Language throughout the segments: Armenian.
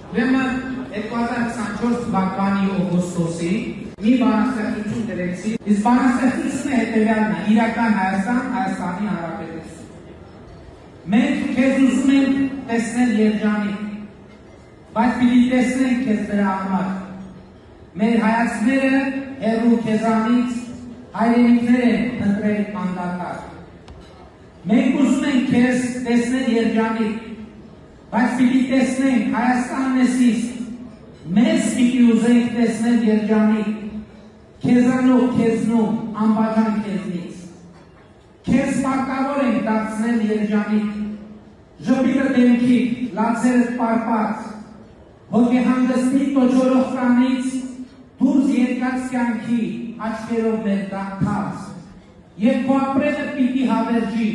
Ուրեմն 2024 թվականի օգոստոսի մի բանաստեղծություն գրեցի, իսկ բանաստեղծությունը հետևյալն է՝ իրական Հայաստան, Հայաստանի Հանրապետություն։ Մենք քեզ ուզում ենք տեսնել երջանիկ, բայց պիտի տեսնենք քեզ դրա համար։ Մեր հայացքները հեռու քեզանից հայրենիքներ են ընտրել անդադար։ Մենք ուզում ենք քեզ տեսնել երջանիկ, բայց պիտի տեսնենք Հայաստանն ես իսկ, մեզ պիտի ուզենք տեսնել երջանիկ, քեզանով քեզնում, անբաժան քեզնից։ Քեզ պարտավոր ենք դարձնել երջանիկ, ժպիտը դեմքիդ, լացերդ պարպած, հոգեհանգստի տոճորող տանից դուրս եկած կյանքի աչքերով մեր դարձած, և քո ապրելը պիտի հավերժի,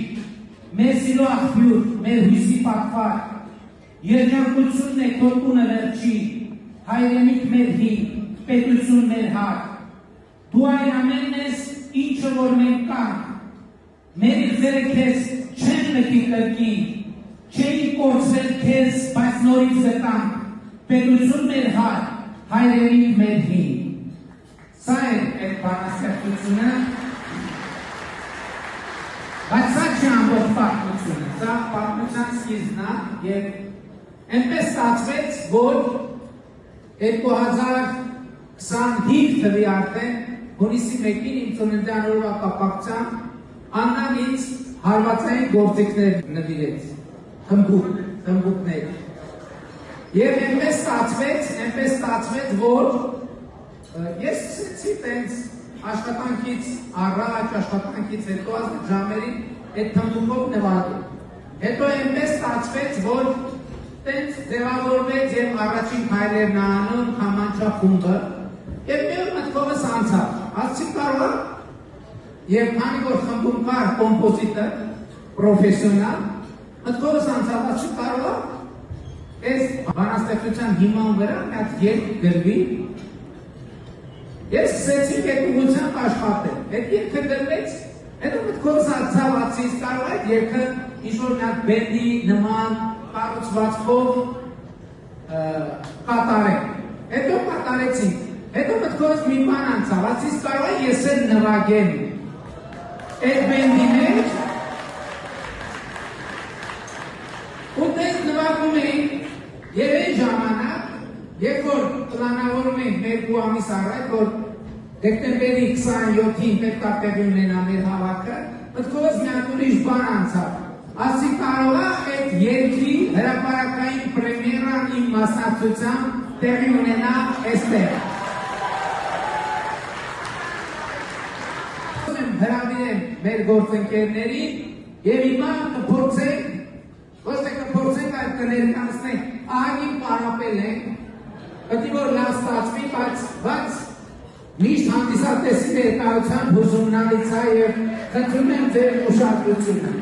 մեր սիրո աղբյուր, մեր հույսի պատվար, երջանկությունն է քո տունը վերջի, հայրենիք մեր հին, պետություն մեր հար, դու այն ամենն ես, ինչը որ մենք կանք, մեր իղձերը քեզ չեն լքի կրկին, չէի կորցրել քեզ, բայց նորից զտանք, պետություն մեր հար, հայրենիք մեր հին։ Սա է այդ բանաստեղծությունը, բայց սա չի ամբողջ պատմությունը, սա պատմության սկիզբն է, և այնպես ստացվեց, որ 2025 թվականի արդեն հունիսի 1-ին իմ ծննդյան օրվա կապակցությամբ Աննան ինձ հարվածային գործիքներ նվիրեց, խմբուկներ։ Եվ այնպես ստացվեց, որ ես սկսեցի տենց աշխատանքից առաջ, աշխատանքից հետո ազգ ժամերին այդ թմբուկով նվագել։ Հետո այնպես ստացվեց, որ տենց ձևավորվեց և առաջին քայլերն անում քամանչա խումբը և մի օր մտքովս անցավ, ասեցի կարողա և քանի որ խմբում կար կոմպոզիտոր, պրոֆեսիոնալ, մտքովս անցավ, ասեցի կարողա այս բանաստեղծության հիման վրա մի հատ երգ գրվի։ Ես սկսեցի այդ ուղղությամբ աշխատել, այդ երգը գրվեց, հետո մտքովս անցավ, ասեցի կարող այդ երգը ինչ-որ մի հատ բենդի նման կառուցվածքով կատարենք, հետո կատարեցինք, հետո մտքովս մի բան անցավ, ասեցի կարող է ես էլ նվագեմ այդ բենդի մեջ, ու տես նվագում էինք, և այն ժամանակ, երբ որ պլանավորում ենք մեկու ամիս առաջ, որ դեկտեմբերի 27-ին պետք է տեղի ունենա մեր հավաքը, մտքովս մի հատ ուրիշ բան անցավ, ասի կարող է այդ երգի հրապարակային պրեմիերան իմ մասնակցությամբ տեղի ունենա այստեղ։ Հրավիրեմ մեր գործընկերներին և հիմա կփորձենք, ոչ թե կփորձենք, այլ կներկայացնենք, ահագին պարապել ենք, պետք է որ լավ ստացվի, բայց միշտ հանդիսատեսի ներկայությամբ հուզումնալից է և խնդրում եմ ձեր ուշադրությունը։